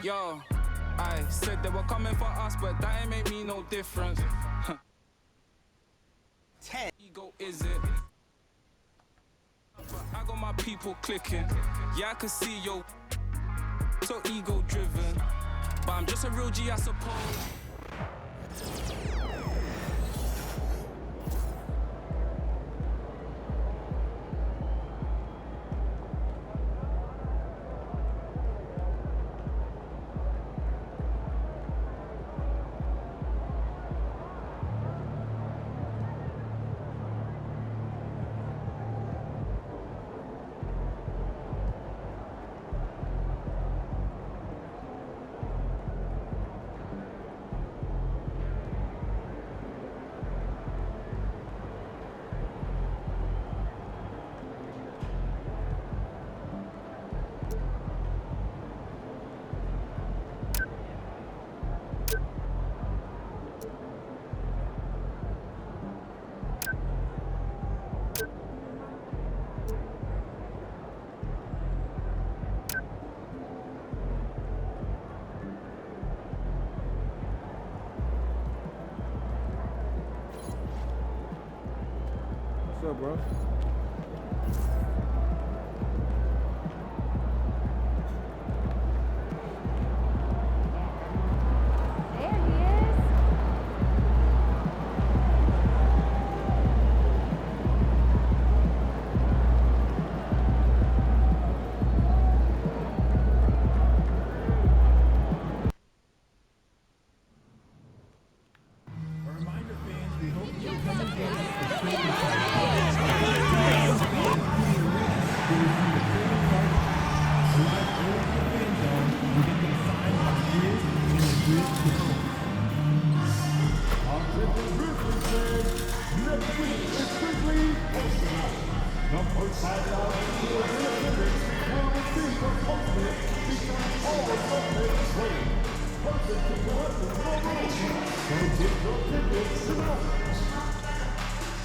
Yo, I said they were coming for us, but that ain't make me no difference. 10 ego is it? But I got my people clicking. Yeah, I can see yo, so ego driven. But I'm just a real G, I suppose. What's up, bro?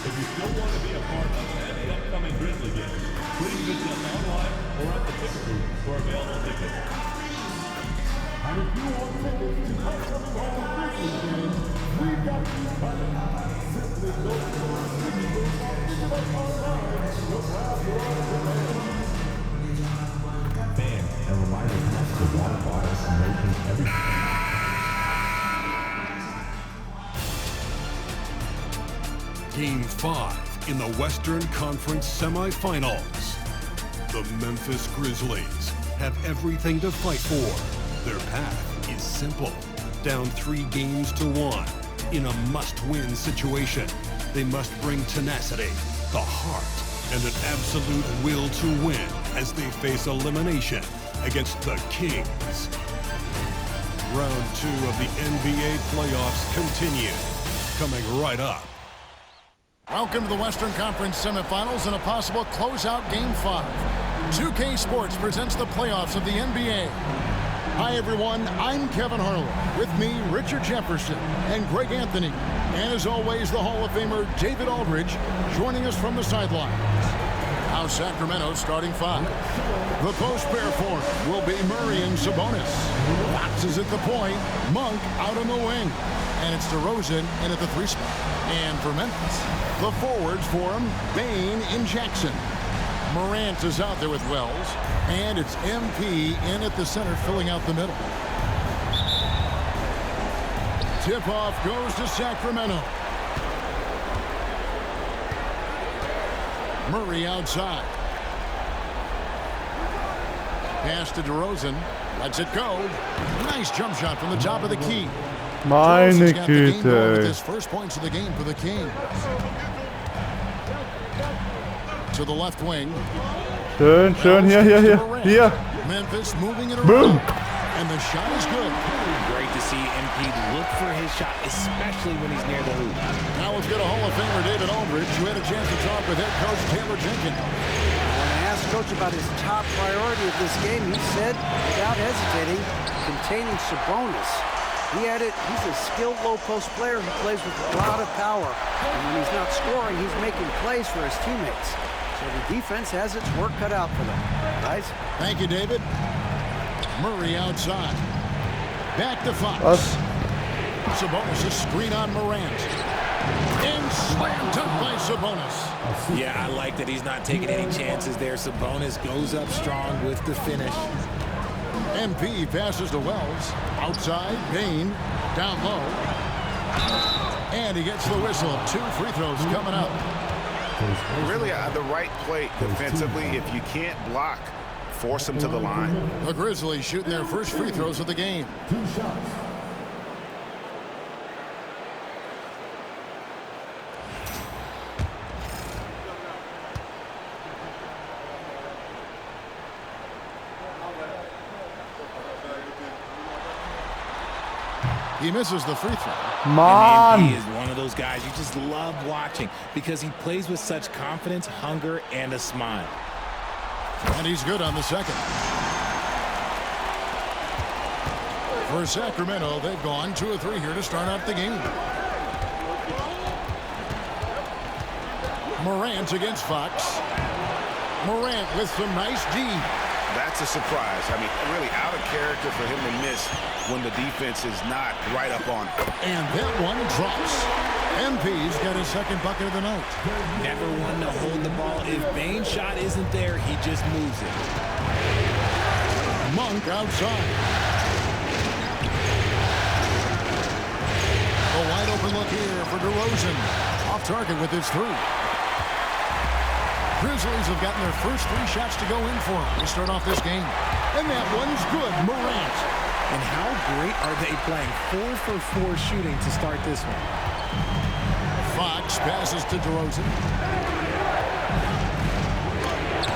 If you still want to be a part of any upcoming Grizzly game, please visit us online or at the ticket booth for available tickets. And if you want tickets to upcoming Grizzly games, we got you covered. Simply go to our ticket booth or visit us online to grab your tickets. Fans, a reminder next to water bottles and lotions everything. Game 5 in the Western Conference semifinals. The Memphis Grizzlies have everything to fight for. Their path is simple. Down 3 games to 1. In a must-win situation, they must bring tenacity, the heart, and an absolute will to win as they face elimination against the Kings. Round 2 of the NBA playoffs continue. Coming right up. Welcome to the Western Conference semifinals and a possible closeout Game 5. 2K Sports presents the playoffs of the NBA. Hi everyone, I'm Kevin Harlan. With me, Richard Jefferson and Greg Anthony. And as always, the Hall of Famer David Aldridge joining us from the sidelines. Now Sacramento starting 5. The post pair form will be Murray and Sabonis. Fox is at the point, Monk out on the wing. And it's DeRozan in at the 3 spot. And for Memphis, the forwards for him, Bane and Jackson. Morant is out there with Wells. And it's MP in at the center, filling out the middle. Tip-off goes to Sacramento. Murray outside. Pass to DeRozan. Lets it go. Nice jump shot from the top of the key. Meine Güte. With his first points of the game for the Kings. To the left wing. Schön, schön. Hier. Memphis moving it Boom. around. And the shot is good. Great to see MP look for his shot, especially when he's near the hoop. Now let's get a Hall of Famer David Aldridge, who had a chance to talk with head coach Taylor Jenkins. When I asked Coach about his top priority of this game, he said, without hesitating, containing Sabonis. He added, he's a skilled low-post player who plays with a lot of power. And when he's not scoring, he's making plays for his teammates. So the defense has its work cut out for them. Guys? Thank you, David. Murray outside. Back to Fox. Was? Sabonis, a screen on Morant. And slam dunk by Sabonis. Yeah, I like that he's not taking any chances there. Sabonis goes up strong with the finish. MP passes to Wells. Outside, Bain. Down low. And he gets the whistle. 2 free throws coming up. Really, the right play defensively. If you can't block, force them to the line. The Grizzlies shooting their first free throws of the game. 2 shots. He misses the free throw. And he Mann! is one of those guys you just love watching because he plays with such confidence, hunger, and a smile. And he's good on the second. For Sacramento, they've gone 2 of 3 here to start out the game. Morant against Fox. Morant with some nice D. That's a surprise. I mean, really out of character for him to miss when the defense is not right up on it. And that one drops. MP's got his second bucket of the night. Never one to hold the ball. If Bain's shot isn't there, he just moves it. Monk outside. A wide open look here for DeRozan. Off target with his 3. Grizzlies have gotten their first 3 shots to go in for them to start off this game. And that one's good. Morant. And how great are they playing? 4 for 4 shooting to start this one. Fox passes to DeRozan.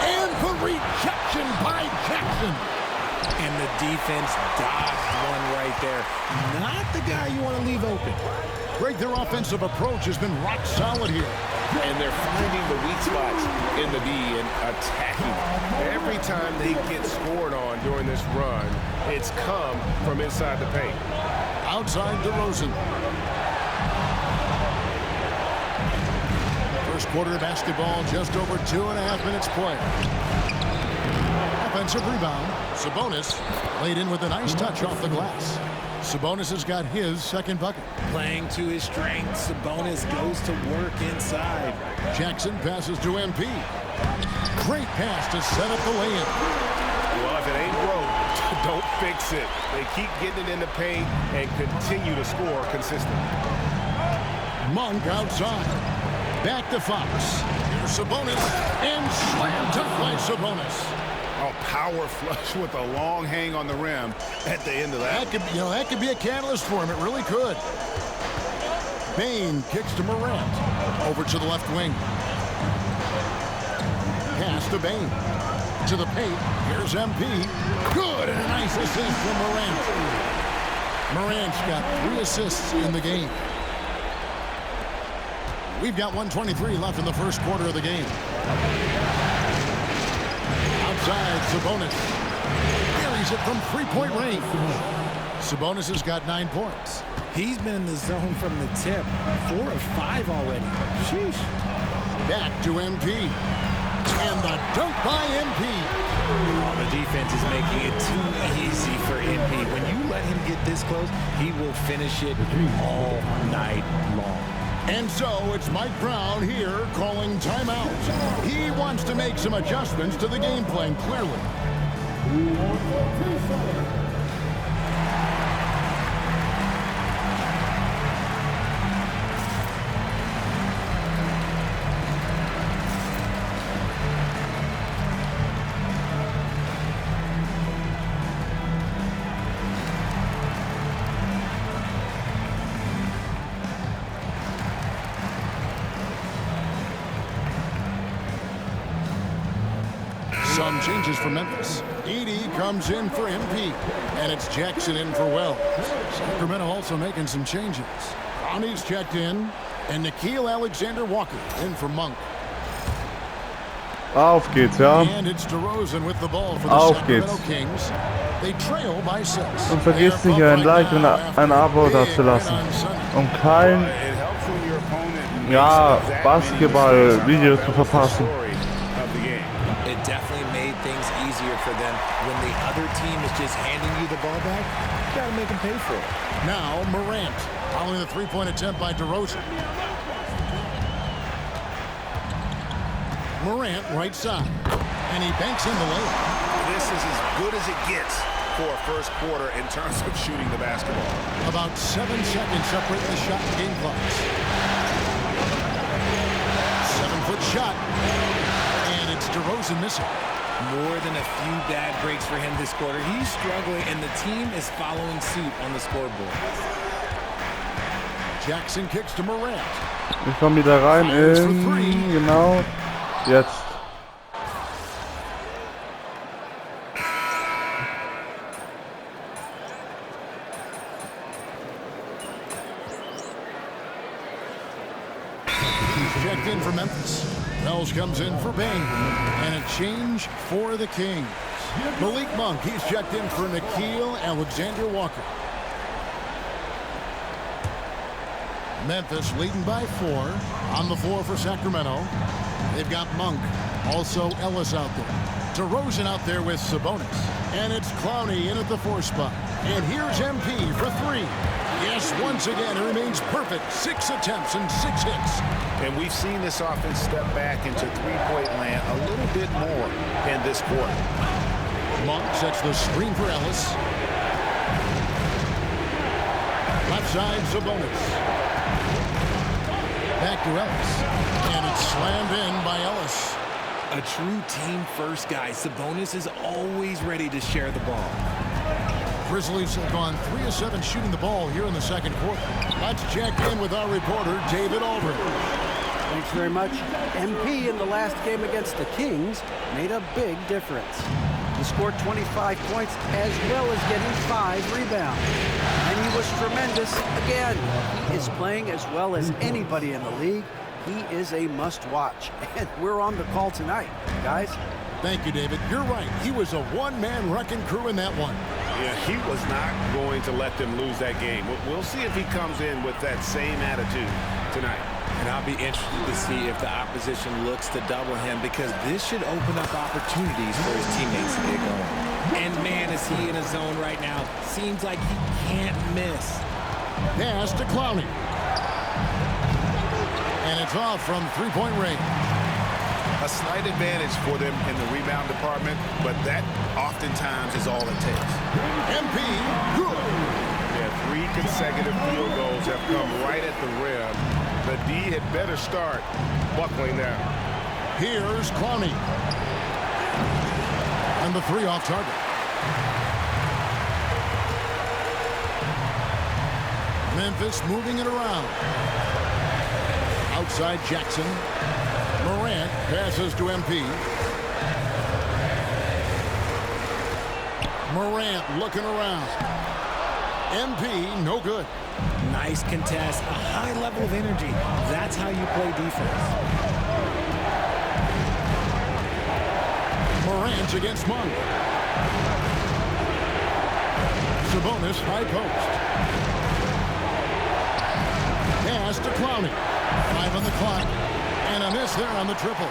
And the rejection by Jackson. And the defense dodged one right there. Not the guy you want to leave open. Greg, their offensive approach has been rock solid here. And they're finding the weak spots in the D and attacking. Every time they get scored on during this run, it's come from inside the paint. Outside DeRozan. First quarter of basketball, just over 2.5 minutes play. Offensive rebound. Sabonis laid in with a nice touch off the glass. Sabonis has got his second bucket. Playing to his strengths, Sabonis goes to work inside. Jackson passes to MP. Great pass to set up the lay-in. Well, if it ain't broke, don't fix it. They keep getting it in the paint and continue to score consistently. Monk outside. Back to Fox. Here's Sabonis. And slam dunk by Sabonis. Oh, power flush with a long hang on the rim at the end of that. That could be a catalyst for him. It really could. Bain kicks to Morant. Over to the left wing. Pass to Bain. To the paint. Here's MP. Good, and a nice assist from Morant. Morant's got 3 assists in the game. We've got 1:23 left in the first quarter of the game. Outside, Sabonis. Carries it from 3-point range. Sabonis has got 9 points. He's been in the zone from the tip. 4 of 5 already. Sheesh. Back to MP. And the dunk by MP. Oh, the defense is making it too easy for MP. When you let him get this close, he will finish it all night long. And so it's Mike Brown here calling timeout. He wants to make some adjustments to the game plan, clearly. Some changes for Memphis. Edey comes in for MP, and it's Jackson in for Wells. Sacramento also making some changes. Brownie's checked in, and Nickeil Alexander-Walker in for Monk. Auf geht's, ja. And it's DeRozan with the ball for the Auf Sacramento geht's. Kings. They trail by 6. Und vergiss nicht, ein Like und ein Abo dazulassen. Um kein Basketball-Video zu verpassen. It definitely made things easier for them when the other team is just handing you the ball back. got to make him pay for it. Now Morant, following the three-point attempt by DeRozan. Morant, right side. And he banks in the layup. This is as good as it gets for a first quarter in terms of shooting the basketball. About 7 seconds separating the shot and game clocks. 7-foot shot. And it's DeRozan missing. More than a few bad breaks for him this quarter. He's struggling, and the team is following suit on the scoreboard. Jackson kicks to Morant. Ich komme wieder rein in, genau, jetzt. Checked in for Memphis. Wells comes in for Bain. And a change for the Kings. Malik Monk, he's checked in for Nickeil Alexander-Walker. Memphis leading by 4. On the floor for Sacramento. They've got Monk. Also Ellis out there. DeRozan out there with Sabonis. And it's Clowney in at the 4 spot. And here's MP for 3. Yes, once again, it remains perfect. 6 attempts and 6 hits. And we've seen this offense step back into three-point land a little bit more in this quarter. Monk sets the screen for Ellis. Left side, Sabonis. Back to Ellis. And it's slammed in by Ellis. A true team-first guy. Sabonis is always ready to share the ball. Grizzlies have gone 3 of 7 shooting the ball here in the second quarter. Let's check in with our reporter, David Aldridge. Thanks very much. MP in the last game against the Kings made a big difference. He scored 25 points as well as getting 5 rebounds. And he was tremendous again. He is playing as well as anybody in the league. He is a must-watch. And we're on the call tonight, guys. Thank you, David. You're right. He was a one-man wrecking crew in that one. Yeah, he was not going to let them lose that game. We'll see if he comes in with that same attitude tonight. And I'll be interested to see if the opposition looks to double him, because this should open up opportunities for his teammates to get going. And man, is he in a zone right now. Seems like he can't miss. Pass to Clowney. And it's off from three-point range. A slight advantage for them in the rebound department, but that oftentimes is all it takes. MP, good. Yeah, 3 consecutive field goals have come right at the rim. The D had better start buckling now. Here's Clowney. And the 3 off target. Memphis moving it around. Outside Jackson. Morant passes to MP. Morant looking around. MP, no good. Nice contest, a high level of energy. That's how you play defense. Morant against Monk. Sabonis, high post. Pass to Clowney. 5 on the clock. And a miss there on the triple.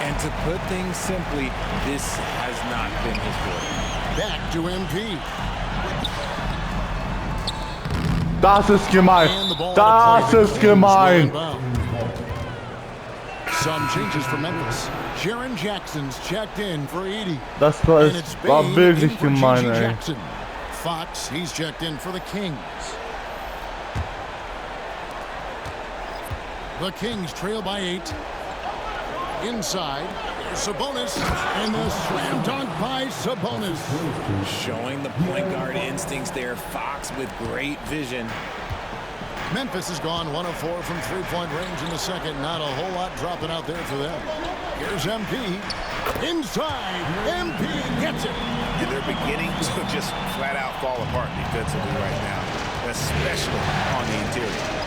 And to put things simply, this has not been his work. Back to MP. Das ist gemein. Das ist gemein. Some changes for Memphis. Jaren Jackson's checked in for 80. Das war wirklich gemein, ey. Jackson. Fox, he's checked in for the Kings. The Kings trail by 8. Inside, Sabonis, and the slam dunk by Sabonis. Showing the point guard instincts there. Fox with great vision. Memphis has gone 1 of 4 from three-point range in the second. Not a whole lot dropping out there for them. Here's MP. Inside, MP gets it. And they're beginning to just flat out fall apart defensively right now, especially on the interior.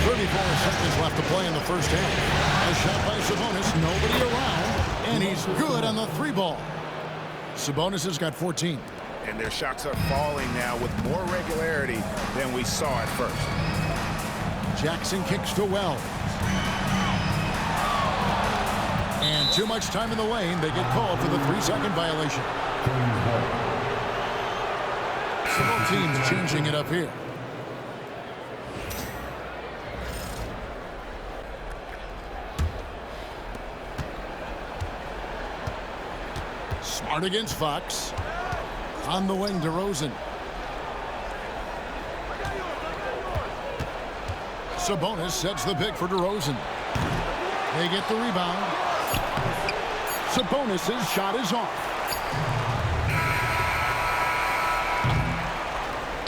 34 seconds left to play in the first half. A shot by Sabonis, nobody around, and he's good on the 3 ball. Sabonis has got 14. And their shots are falling now with more regularity than we saw at first. Jackson kicks to Wells. And too much time in the lane. They get called for the 3-second violation. So both teams changing it up here. Smart against Fox. On the wing to Rosen. Sabonis sets the pick for DeRozan. They get the rebound. Sabonis' shot is off.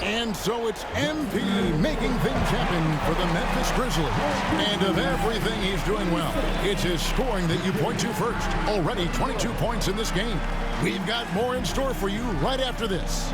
And so it's MP making things happen for the Memphis Grizzlies. And of everything he's doing well, it's his scoring that you point to first. Already 22 points in this game. We've got more in store for you right after this.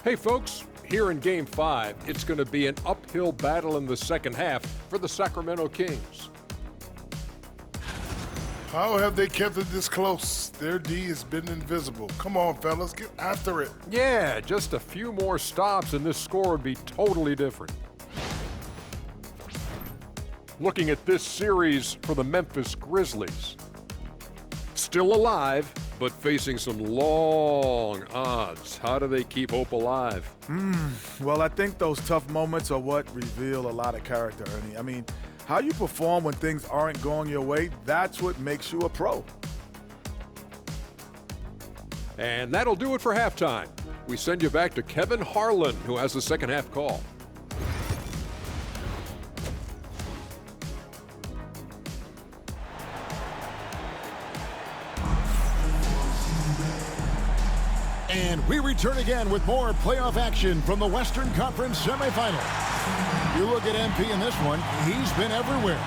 Hey folks, here in Game 5, it's going to be an uphill battle in the second half for the Sacramento Kings. How have they kept it this close? Their D has been invisible. Come on, fellas, get after it. Yeah, just a few more stops and this score would be totally different. Looking at this series for the Memphis Grizzlies. Still alive, but facing some long odds. How do they keep hope alive? Well, I think those tough moments are what reveal a lot of character, Ernie. I mean, how you perform when things aren't going your way, that's what makes you a pro. And that'll do it for halftime. We send you back to Kevin Harlan, who has the second half call. And we return again with more playoff action from the Western Conference semifinals. You look at MP in this one, he's been everywhere.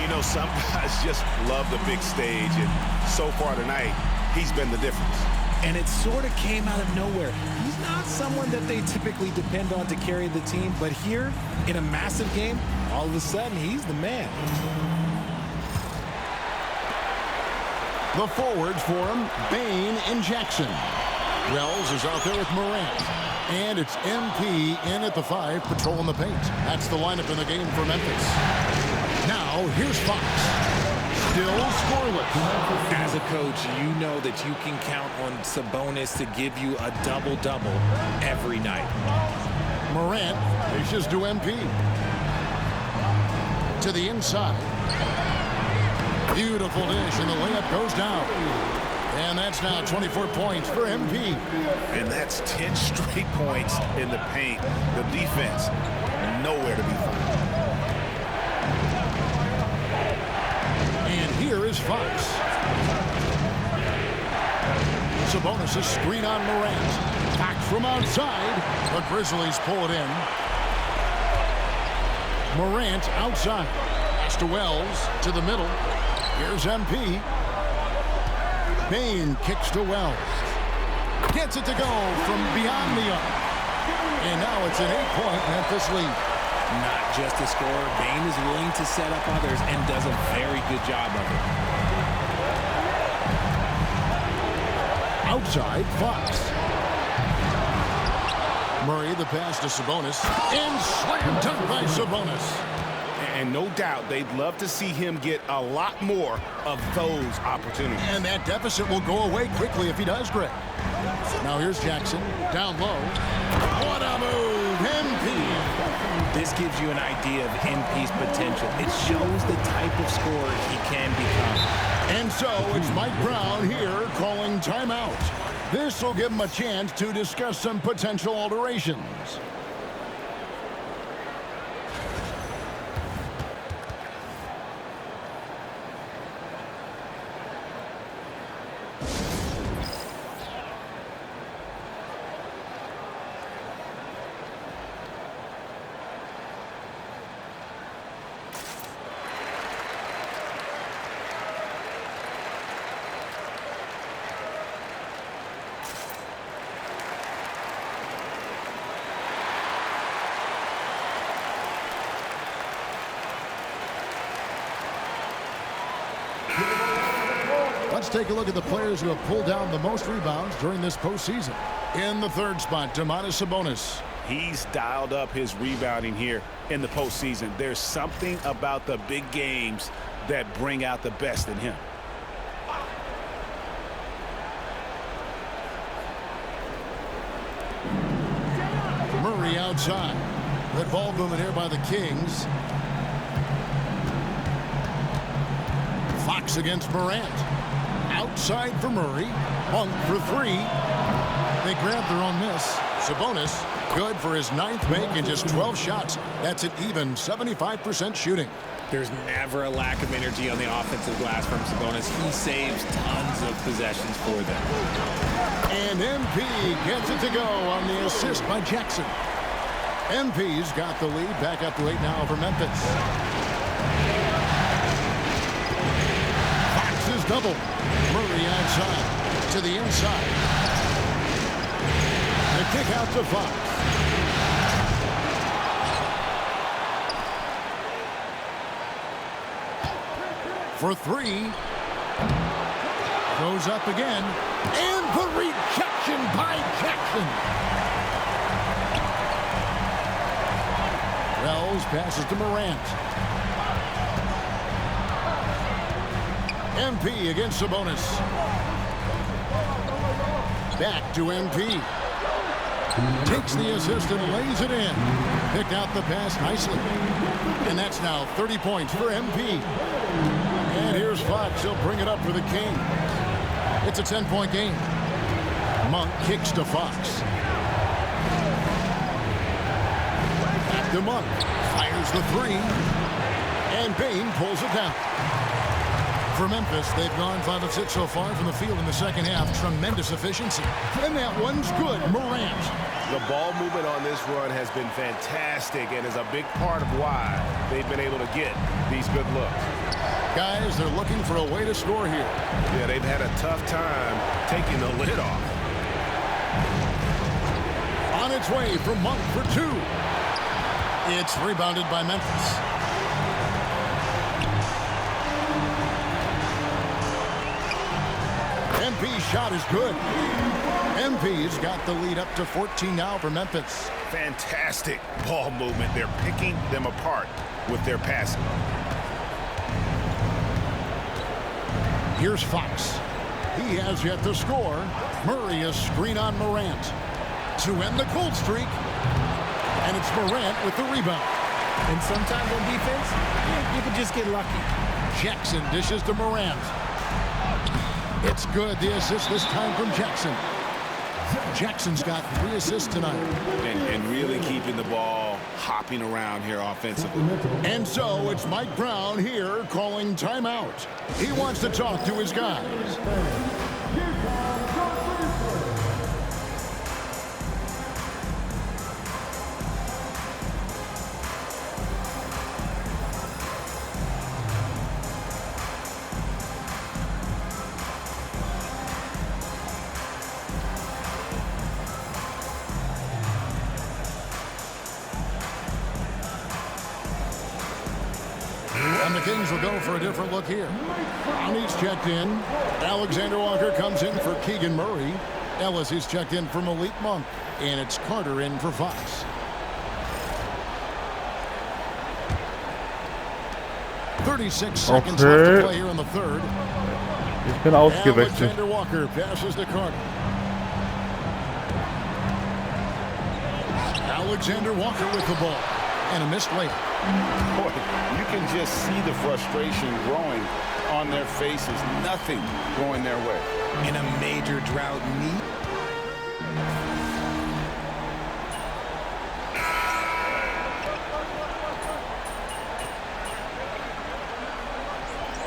You know, some guys just love the big stage, and so far tonight, he's been the difference. And it sort of came out of nowhere. He's not someone that they typically depend on to carry the team, but here, in a massive game, all of a sudden, he's the man. The forwards for him, Bain and Jackson. Wells is out there with Morant. And it's MP in at the 5, patrolling the paint. That's the lineup in the game for Memphis. Now, here's Fox. Still scoreless. As a coach, you know that you can count on Sabonis to give you a double-double every night. Morant dishes to MP. To the inside. Beautiful dish, and the layup goes down. And that's now 24 points for MP. And that's 10 straight points in the paint. The defense, nowhere to be found. And here is Fox. Sabonis' screen on Morant. Back from outside. The Grizzlies pull it in. Morant outside. Pass to Wells. To the middle. Here's MP. Bain kicks to Wells. Gets it to go from beyond the arc. And now it's an 8-point Memphis lead. Not just a scorer, Bain is willing to set up others and does a very good job of it. Outside, Fox. Murray, the pass to Sabonis. And slam dunk by Sabonis. And no doubt they'd love to see him get a lot more of those opportunities. And that deficit will go away quickly if he does, Greg. Now here's Jackson, down low. What a move, MP. This gives you an idea of MP's potential. It shows the type of scorer he can become. And so it's Mike Brown here calling timeout. This will give him a chance to discuss some potential alterations. Let's take a look at the players who have pulled down the most rebounds during this postseason. In the third spot, Domantas Sabonis. He's dialed up his rebounding here in the postseason. There's something about the big games that bring out the best in him. Murray outside. Good ball movement here by the Kings. Fox against Morant. Outside for Murray. Monk for three. They grab their own miss. Sabonis, good for his 9th make in just 12 shots. That's an even 75% shooting. There's never a lack of energy on the offensive glass from Sabonis. He saves tons of possessions for them. And MP gets it to go on the assist by Jackson. MP's got the lead, back up to 8 now for Memphis. Fox is double. Murray outside to the inside. The kick out to Fox. For three. Goes up again. And the rejection by Jackson. Wells passes to Morant. MP against Sabonis. Back to MP. Takes the assist and lays it in. Picked out the pass nicely. And that's now 30 points for MP. And here's Fox. He'll bring it up for the King. It's a 10-point game. Monk kicks to Fox. Back to Monk. Fires the three. And Bain pulls it down. For Memphis, they've gone 5 of 6 so far from the field in the second half. Tremendous efficiency. And that one's good. Morant. The ball movement on this run has been fantastic and is a big part of why they've been able to get these good looks. Guys, they're looking for a way to score here. Yeah, they've had a tough time taking the lid off. On its way from Monk for two. It's rebounded by Memphis. MP's shot is good. MP's got the lead up to 14 now for Memphis. Fantastic ball movement. They're picking them apart with their passing. Here's Fox. He has yet to score. Murray a screen on Morant to end the cold streak. And it's Morant with the rebound. And sometimes on defense, you can just get lucky. Jackson dishes to Morant. It's good. The assist this time from Jackson. Jackson's got 3 assists tonight. And really keeping the ball hopping around here offensively. And so it's Mike Brown here calling timeout. He wants to talk to his guys. And the Kings will go for a different look here. Brownie's checked in. Alexander Walker comes in for Keegan Murray. Ellis is checked in for Malik Monk. And it's Carter in for Fox. .36 seconds left to play here in the third. Ich bin ausgewechselt. Alexander Walker passes to Carter. Alexander Walker with the ball. And a missed layup. Boy, you can just see the frustration growing on their faces. Nothing going their way. In a major drought knee.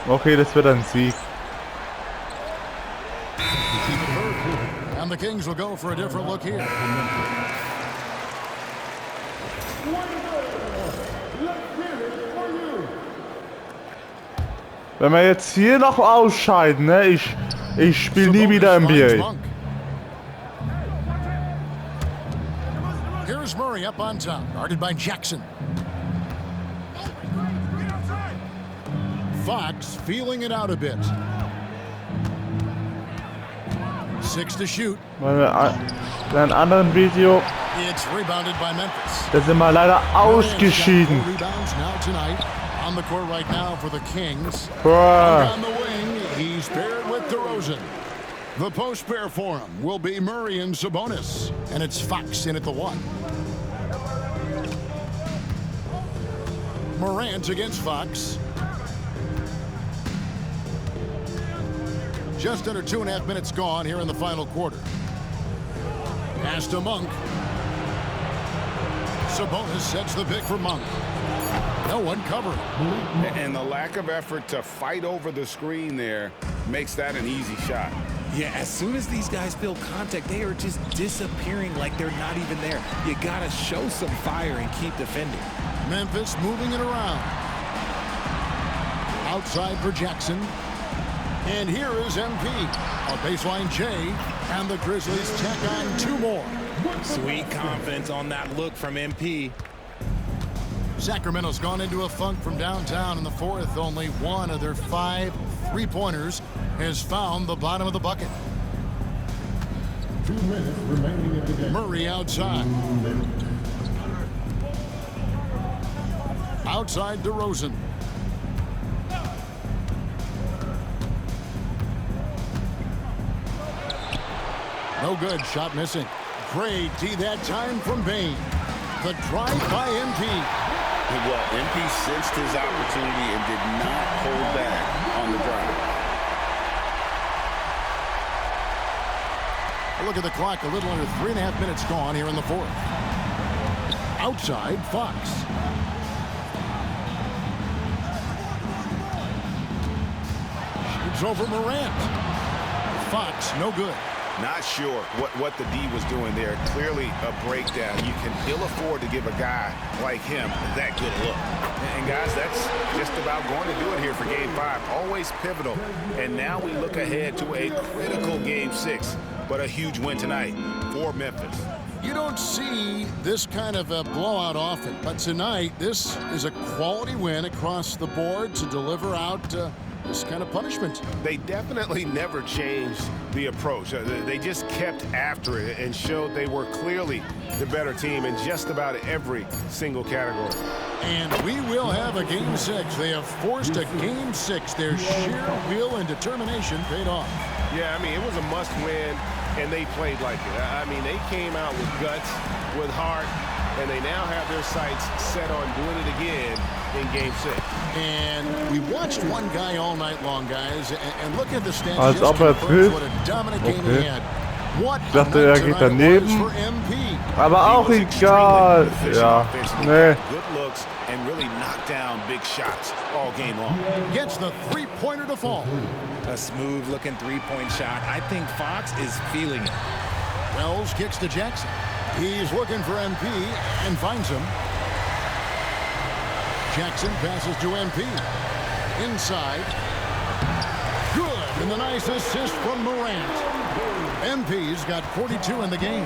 Okay, das wird ein Sieg. And the Kings will go for a different look here. Wenn wir jetzt hier noch ausscheiden, ne? Ich spiele nie wieder NBA. Here's Murray up on top, guarded by Jackson. Fox feeling it out a bit. 6 to shoot. Weil in einem anderen Video, It's rebounded by Memphis. da sind wir leider ausgeschieden. Rebounds now tonight. On the court right now for the Kings. Boah. On the wing, he's paired with DeRozan. The post pair for him will be Murray and Sabonis. And it's Fox in at the 1. Morant against Fox. Just under 2.5 minutes gone here in the final quarter. Pass to Monk. Sabonis sets the pick for Monk. No one covering. And the lack of effort to fight over the screen there makes that an easy shot. Yeah, as soon as these guys feel contact, they are just disappearing like they're not even there. You gotta show some fire and keep defending. Memphis moving it around. Outside for Jackson. And here is MP. A baseline J. And the Grizzlies tack on 2 more. Sweet confidence on that look from MP. Sacramento's gone into a funk from downtown in the 4th. Only 1 of their 5 3-pointers has found the bottom of the bucket. 2 minutes remaining in the game. Murray outside. Outside DeRozan. No good. Shot missing. Great D that time from Bain. The drive by MP. Well, MP sensed his opportunity and did not hold back on the drive. Look at the clock. A little under 3.5 minutes gone here in the 4th. Outside, Fox. Shoots over Morant. Fox, no good. Not sure what the D was doing there. Clearly a breakdown. You can ill afford to give a guy like him that good a look. And guys, that's just about going to do it here for Game 5. Always pivotal. And now we look ahead to a critical Game 6. But a huge win tonight for Memphis. You don't see this kind of a blowout often. But tonight, this is a quality win across the board to deliver out this kind of punishment. They definitely never changed the approach. They just kept after it and showed they were clearly the better team in just about every single category. And we will have a Game 6. They have forced a Game 6. Their sheer will and determination paid off. Yeah, I mean, it was a must-win, and they played like it. I mean, they came out with guts, with heart, and they now have their sights set on doing it again in Game 6. And we watched one guy all night long, guys, and look at the stats. Als ob er trifft. What a dominant game he had. What Ich dachte, er geht daneben. Aber auch egal. Ja, nee. Good looks and really knocked down big shots all game long. Gets the 3-pointer to fall. A smooth-looking 3-point shot. I think Fox is feeling it. Wells kicks to Jackson. He's looking for MP and finds him. Jackson passes to MP. Inside. Good. And the nice assist from Morant. MP's got 42 in the game.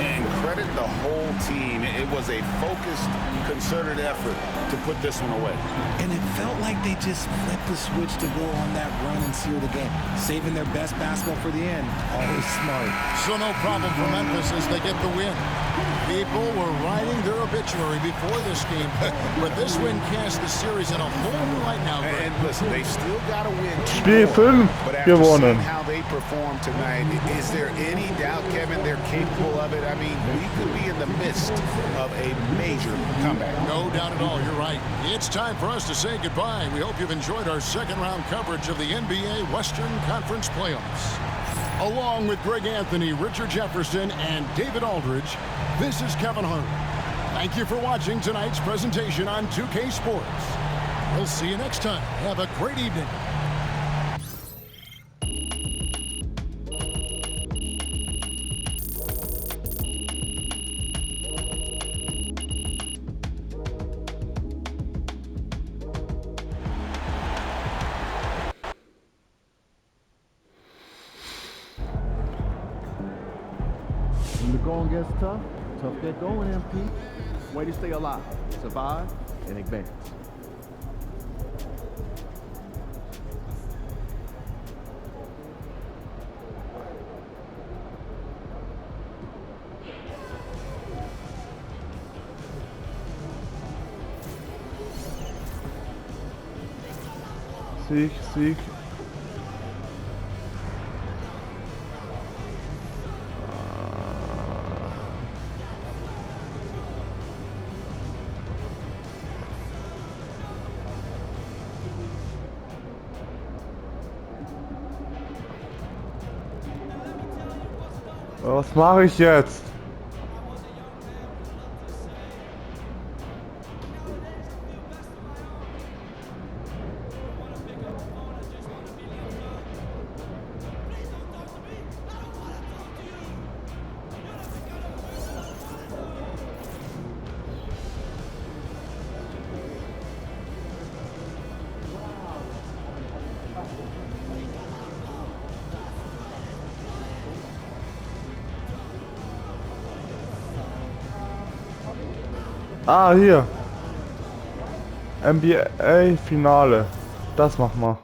And credit the whole team. It was a focused, concerted effort to put this one away. And it felt like they just flipped the switch to go on that run and seal the game. Saving their best basketball for the end. Always smart. So no problem for Memphis as they get the win. People were writing their obituary before this game, but this win cast the series in a whole new light now. And listen, they still got to win. Spiel 5 But after gewonnen. seeing how they performed tonight, is there any doubt, Kevin, they're capable of it? I mean, we could be in the midst of a major comeback. No doubt at all, you're right. It's time for us to say goodbye. We hope you've enjoyed our second-round coverage of the NBA Western Conference Playoffs. Along with Greg Anthony, Richard Jefferson, and David Aldridge, this is Kevin Harlan. Thank you for watching tonight's presentation on 2K Sports. We'll see you next time. Have a great evening. When the going gets tough, tough get going, MP. Way to stay alive, survive, and advance. Sieg, Sieg. Was mache ich jetzt? Ah, hier. NBA Finale. Das mach mal.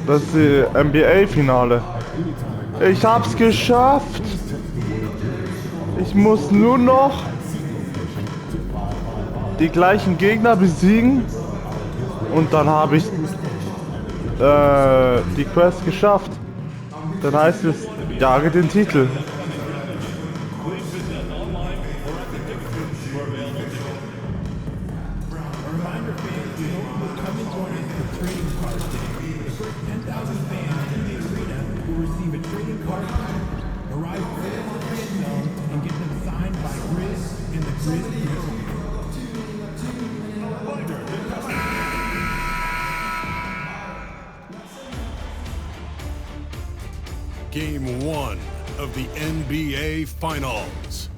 Das ist die NBA-Finale. Ich hab's geschafft. Ich muss nur noch die gleichen Gegner besiegen und dann habe ich die Quest geschafft. Dann heißt es, jage den Titel. Game 1 of the NBA Finals.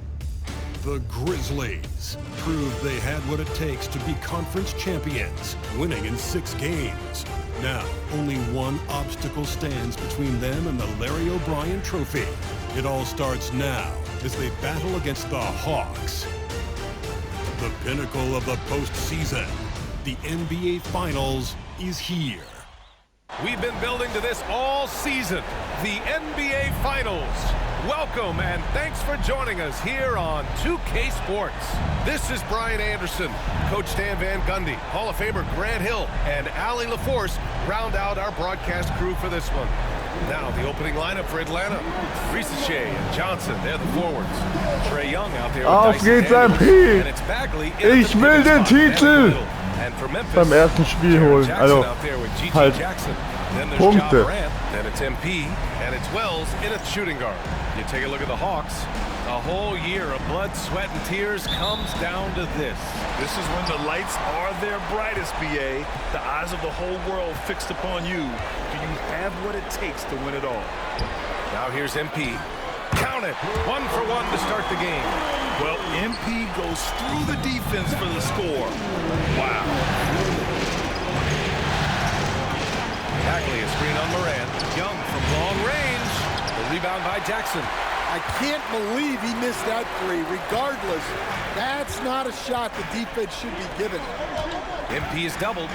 The Grizzlies proved they had what it takes to be conference champions, winning in 6 games. Now, only one obstacle stands between them and the Larry O'Brien Trophy. It all starts now as they battle against the Hawks. The pinnacle of the postseason, the NBA Finals, is here. We've been building to this all season, the NBA Finals. Welcome and thanks for joining us here on 2K Sports. This is Brian Anderson, Coach Stan Van Gundy, Hall of Famer Grant Hill, and Allie LaForce round out our broadcast crew for this one. Now the opening lineup for Atlanta. Ricochet and Johnson, they're the forwards. Trey Young out there with Auf Dyson geht's, Daniels, MP! and it's Bagley Ich will den Titel beim ersten Spiel holen. Also halt Punkte. And it's MP, and it's Wells in at shooting guard. You take a look at the Hawks. A whole year of blood, sweat, and tears comes down to this. This is when the lights are their brightest, BA. The eyes of the whole world fixed upon you. Do you have what it takes to win it all? Now here's MP. Count it! 1 for 1 to start the game. Well, MP goes through the defense for the score. Wow. Bagley, a screen on Moran. Young from long range. The rebound by Jackson. I can't believe he missed that three. Regardless, that's not a shot the defense should be giving. MP is doubled.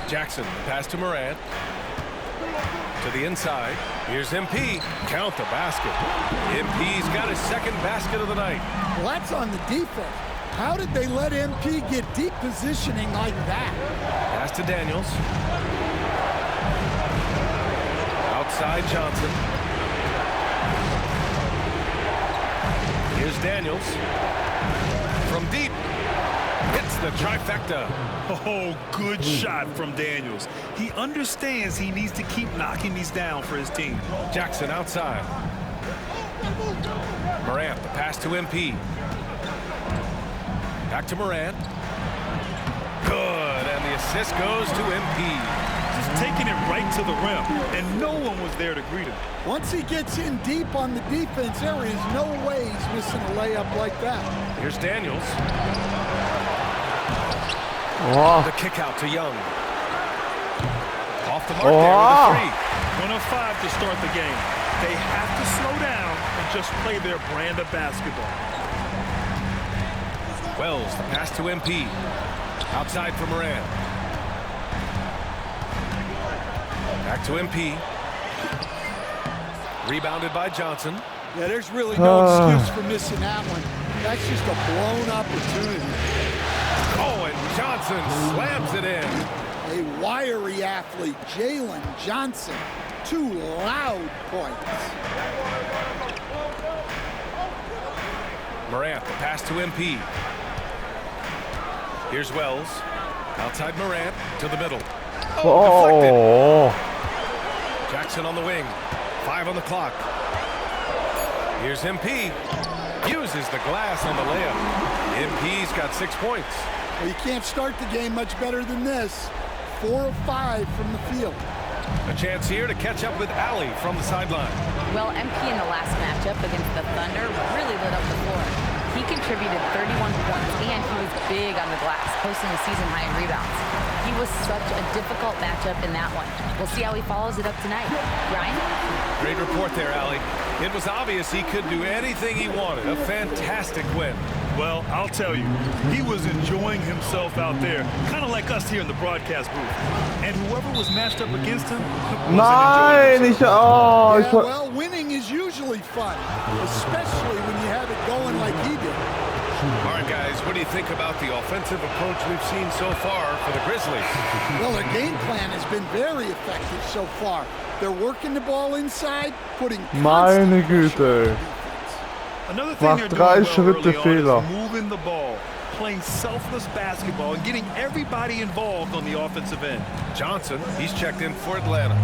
Jackson, pass to Moran. To the inside. Here's MP. Count the basket. MP's got his second basket of the night. Well, that's on the defense. How did they let MP get deep positioning like that? Pass to Daniels. Outside Johnson. Here's Daniels. From deep. Hits the trifecta. Oh, good shot from Daniels. He understands he needs to keep knocking these down for his team. Jackson outside. Morant, the pass to MP. Back to Morant. Good, and the assist goes to MP. just taking it right to the rim, and no one was there to greet him. Once he gets in deep on the defense, there is no way he's missing a layup like that. Here's Daniels. The kick out to Young. Off the mark there with a three. 1 of 5 to start the game. They have to slow down and just play their brand of basketball. Wells, the pass to MP. Outside for Moran. Back to MP. Rebounded by Johnson. Yeah, there's really no excuse for missing that one. That's just a blown opportunity. Oh, and Johnson slams it in. A wiry athlete, Jalen Johnson. 2 loud points. Morant, the pass to MP. Here's Wells. Outside Morant to the middle. Deflected. Jackson on the wing. 5 on the clock. Here's MP. Uses the glass on the layup. MP's got 6 points. Well, you can't start the game much better than this. 4 of 5 from the field. A chance here to catch up with Allie from the sideline. Well, MP in the last matchup against the Thunder really lit up the floor. He contributed 31 points, and he was big on the glass, posting a season-high in rebounds. He was such a difficult matchup in that one. We'll see how he follows it up tonight. Brian? Great report there, Allie. It was obvious he could do anything he wanted. A fantastic win. Well, I'll tell you, he was enjoying himself out there, kind of like us here in the broadcast booth. And whoever was matched up against him Nein, well, winning is usually fun, especially when you have it going like he did. All right, guys, what do you think about the offensive approach we've seen so far for the Grizzlies? Well, their game plan has been very effective so far. They're working the ball inside, putting Meine Güte. Another thing Macht 3 Schritte Fehler. Moving the ball, playing selfless basketball, and getting everybody involved on the offensive end. Johnson, he's checked in for Atlanta.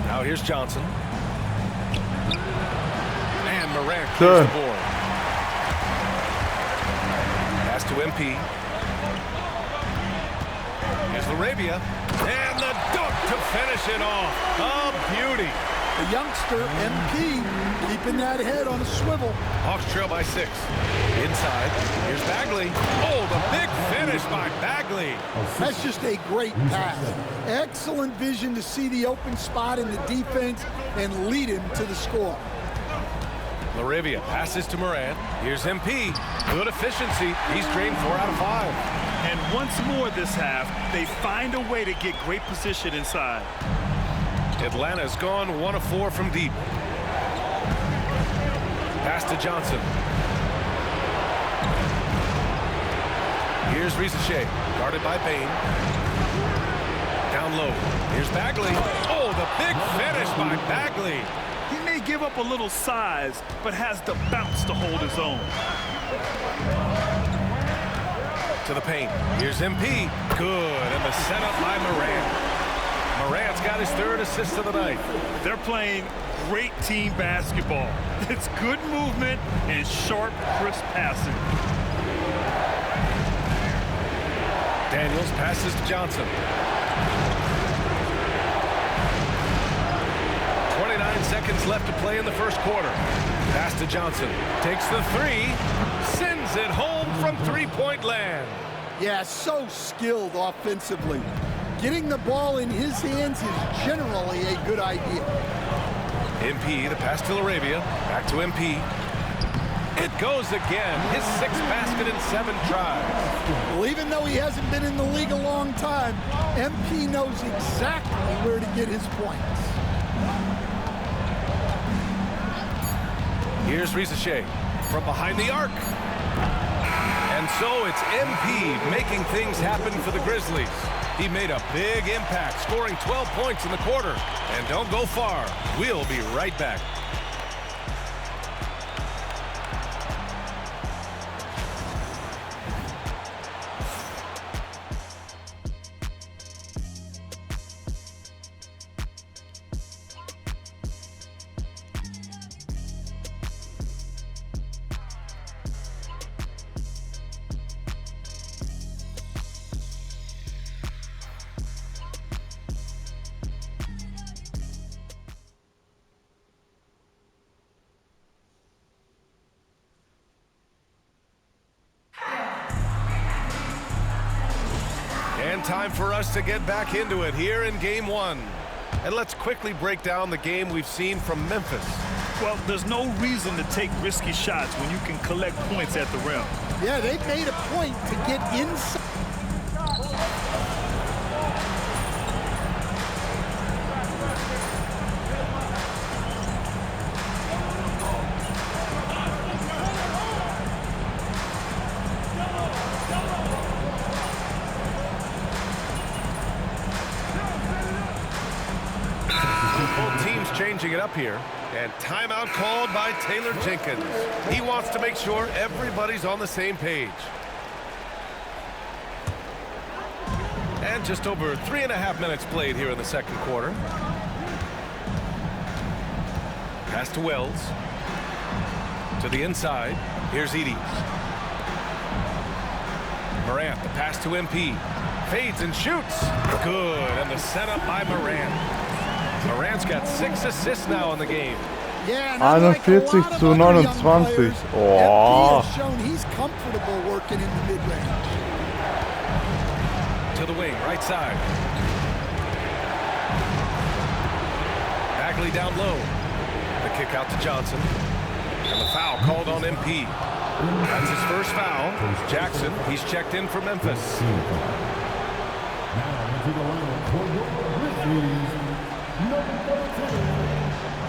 Now here's Johnson. And Morant clears the board. Pass to MP. Here's Larabia. And the dunk to finish it off. A beauty. The youngster, MP, keeping that head on a swivel. Hawks trail by 6. Inside, here's Bagley. Oh, the big finish by Bagley. That's just a great pass. Excellent vision to see the open spot in the defense and lead him to the score. Larabia passes to Morant. Here's MP. Good efficiency. He's drained 4 out of 5. And once more this half, they find a way to get great position inside. Atlanta's gone 1 of 4 from deep. Pass to Johnson. Here's Rizachet, guarded by Bain. Down low. Here's Bagley. Oh, the big finish by Bagley. He may give up a little size, but has the bounce to hold his own. To the paint. Here's MP. Good. And the setup by Morant. Morant's got his 3rd assist of the night. They're playing great team basketball. It's good movement and sharp, crisp passing. Daniels passes to Johnson. 29 seconds left to play in the first quarter. Pass to Johnson. Takes the 3. Sends it home from 3-point land. Yeah, so skilled offensively. Getting the ball in his hands is generally a good idea. MP, the pass to Larabia. Back to MP. It goes again. His 6th basket in 7 tries. Well, even though he hasn't been in the league a long time, MP knows exactly where to get his points. Here's Rizachet from behind the arc. And so it's MP making things happen for the Grizzlies. He made a big impact, scoring 12 points in the quarter. And don't go far. We'll be right back. time for us to get back into it here in Game 1. And let's quickly break down the game we've seen from Memphis. Well, there's no reason to take risky shots when you can collect points at the rim. Yeah, they've made a point to get inside. Both teams changing it up here. And timeout called by Taylor Jenkins. He wants to make sure everybody's on the same page. And just over 3.5 minutes played here in the second quarter. Pass to Wells. To the inside. Here's Edey. Morant, the pass to MP. Fades and shoots. Good. And the setup by Morant. Morant's got 6 assists now in the game. Yeah, 41 zu 29. Oh. has shown he's comfortable working in the mid-range. To the wing, right side. Bagley down low. The kick out to Johnson. And the foul called on MP. That's his first foul. Jackson, he's checked in for Memphis.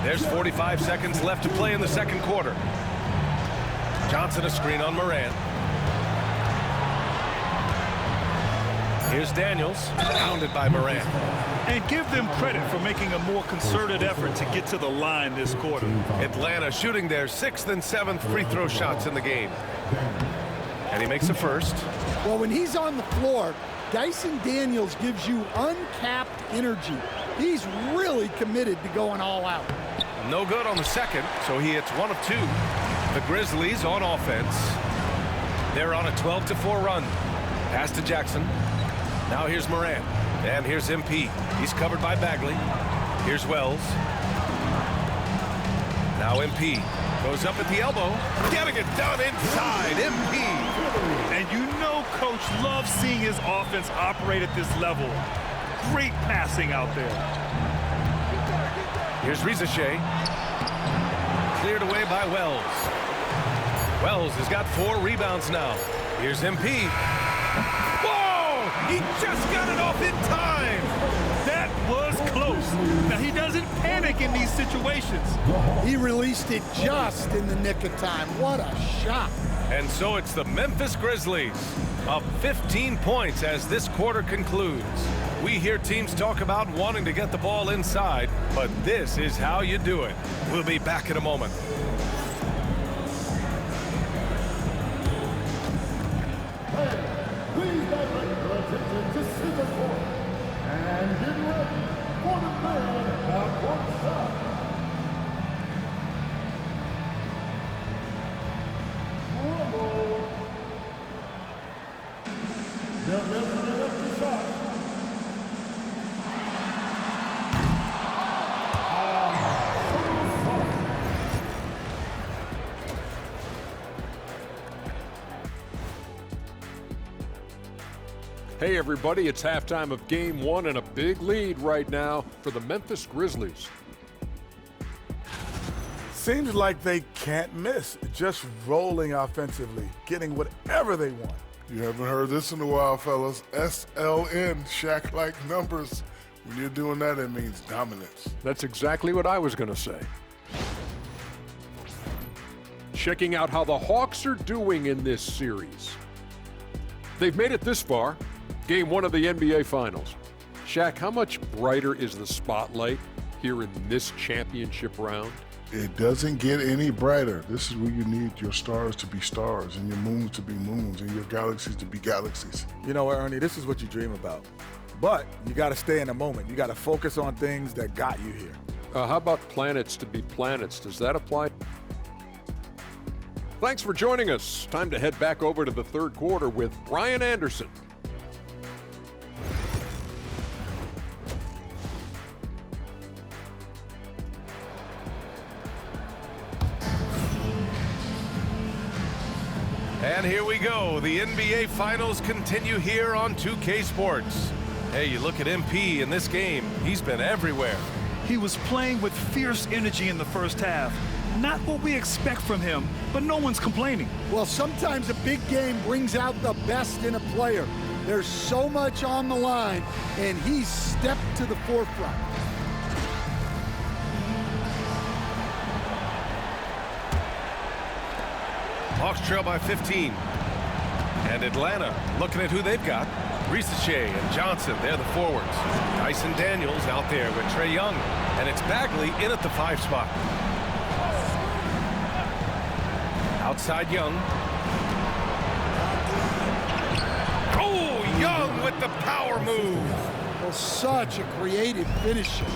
There's 45 seconds left to play in the second quarter. Johnson a screen on Morant. Here's Daniels, pounded by Morant. And give them credit for making a more concerted effort to get to the line this quarter. Atlanta shooting their 6th and 7th free throw shots in the game. And he makes a first. Well, when he's on the floor, Dyson Daniels gives you uncapped energy. He's really committed to going all out. No good on the second, so he hits 1 of 2. The Grizzlies on offense. They're on a 12-4 run. Pass to Jackson. Now here's Morant. And here's MP. He's covered by Bagley. Here's Wells. Now MP goes up at the elbow. Getting it done inside. MP. And you know Coach loves seeing his offense operate at this level. Great passing out there. Here's Rizachet. Cleared away by Wells. Wells has got 4 rebounds now. Here's MP. Whoa! He just got it off in time. That was close. Now he doesn't panic in these situations. He released it just in the nick of time. What a shot. And so it's the Memphis Grizzlies up 15 points as this quarter concludes. We hear teams talk about wanting to get the ball inside, but this is how you do it. We'll be back in a moment. Please direct your attention to center court and get ready for the third half-court shot. They're measuring up the shot. Hey everybody, it's halftime of Game 1 and a big lead right now for the Memphis Grizzlies. Seems like they can't miss, just rolling offensively, getting whatever they want. You haven't heard this in a while, fellas. SLN, Shaq-like numbers. When you're doing that, it means dominance. That's exactly what I was going to say. Checking out how the Hawks are doing in this series. They've made it this far. Game 1 of the NBA Finals. Shaq, how much brighter is the spotlight here in this championship round? It doesn't get any brighter. This is where you need your stars to be stars and your moons to be moons and your galaxies to be galaxies. You know what, Ernie, this is what you dream about. But you got to stay in the moment. You got to focus on things that got you here. How about planets to be planets? Does that apply? Thanks for joining us. Time to head back over to the third quarter with Brian Anderson. And here we go. The NBA Finals continue here on 2K Sports. Hey, you look at MP in this game. He's been everywhere. He was playing with fierce energy in the first half. Not what we expect from him, but no one's complaining. Well, sometimes a big game brings out the best in a player. There's so much on the line, and he's stepped to the forefront. Hawks trail by 15. And Atlanta looking at who they've got. Ricochet and Johnson, they're the forwards. Dyson Daniels out there with Trae Young. And it's Bagley in at the 5 spot. Outside Young. Oh, Young with the power move. Well, such a creative finisher.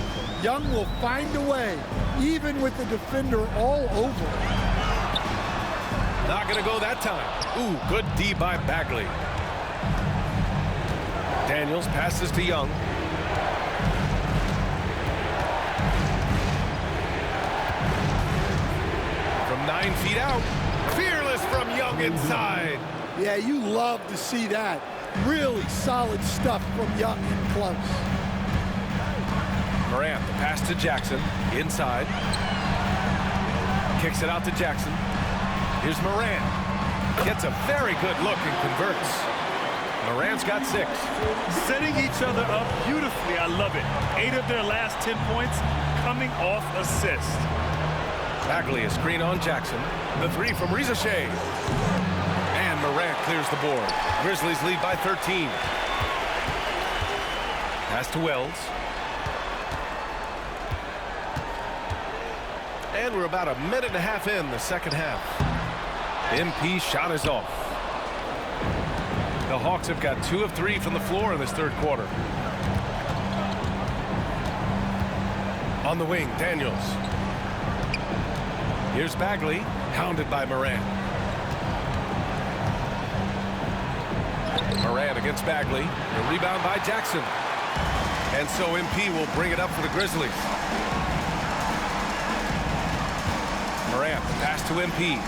Young will find a way, even with the defender all over him. Not going to go that time. Ooh, good D by Bagley. Daniels passes to Young. From 9 feet out. Fearless from Young inside. Yeah, you love to see that. Really solid stuff from Young in close. Morant, the pass to Jackson. Inside. Kicks it out to Jackson. Here's Morant. Gets a very good look and converts. Morant's got 6. Setting each other up beautifully. I love it. 8 of their last 10 points coming off assist. Bagley, a screen on Jackson. The 3 from Ricochet. And Morant clears the board. Grizzlies lead by 13. Pass to Wells. And we're about a minute and a half in the second half. MP shot is off. The Hawks have got 2 of 3 from the floor in this third quarter. On the wing, Daniels. Here's Bagley, hounded by Morant. Morant against Bagley. The rebound by Jackson. And so MP will bring it up for the Grizzlies. Morant, the pass to MP.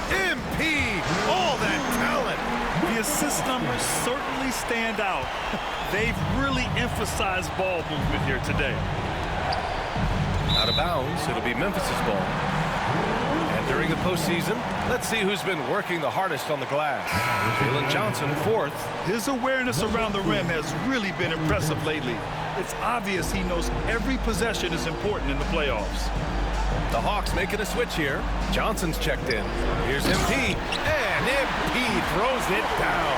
MP! All that talent! The assist numbers certainly stand out. They've really emphasized ball movement here today. Out of bounds, it'll be Memphis's ball. And during the postseason, let's see who's been working the hardest on the glass. Jalen Johnson, 4th. His awareness around the rim has really been impressive lately. It's obvious he knows every possession is important in the playoffs. The Hawks making a switch here. Johnson's checked in. Here's MP, and MP throws it down.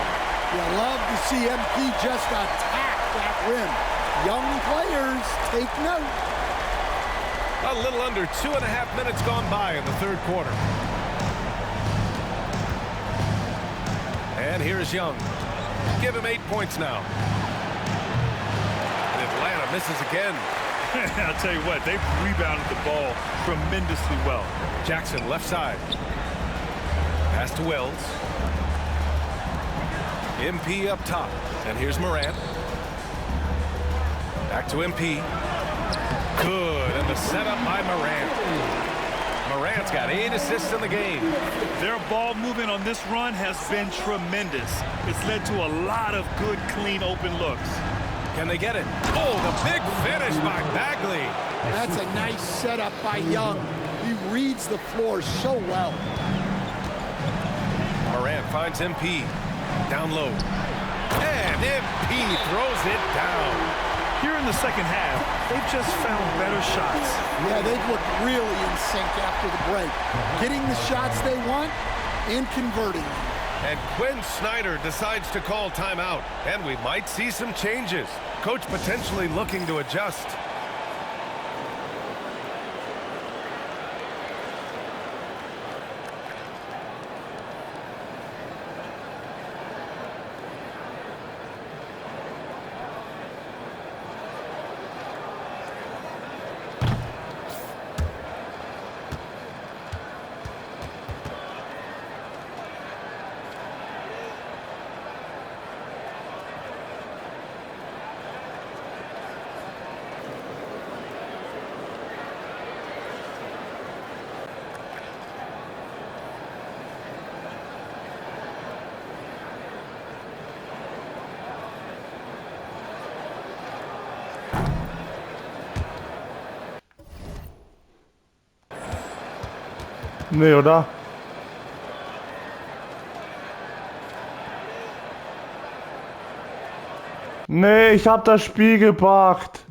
You love to see MP just attack that rim. Young players, take note. A little under 2.5 minutes gone by in the third quarter. And here's Young. Give him 8 points now. And Atlanta misses again. I'll tell you what, they've rebounded the ball tremendously well. Jackson, left side. Pass to Wells. MP up top. And here's Morant. Back to MP. Good, and the setup by Morant. Morant's got 8 assists in the game. Their ball movement on this run has been tremendous. It's led to a lot of good, clean, open looks. Can they get it? Oh, the big finish by Bagley. That's a nice setup by Young. He reads the floor so well. Morant finds MP. Down low. And MP throws it down. Here in the second half, they've just found better shots. Yeah, they've looked really in sync after the break. Getting the shots they want and converting them. And Quinn Snyder decides to call timeout. And we might see some changes. Coach potentially looking to adjust. Nee, oder? Nee, ich hab das Spiel gebracht.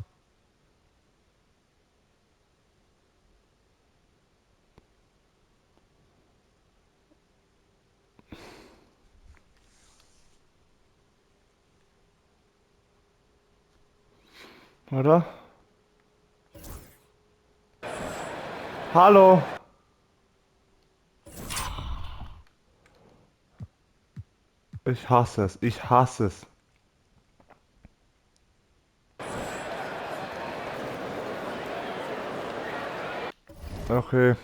Oder? Hallo? Ich hasse es. Ich hasse es. Okay.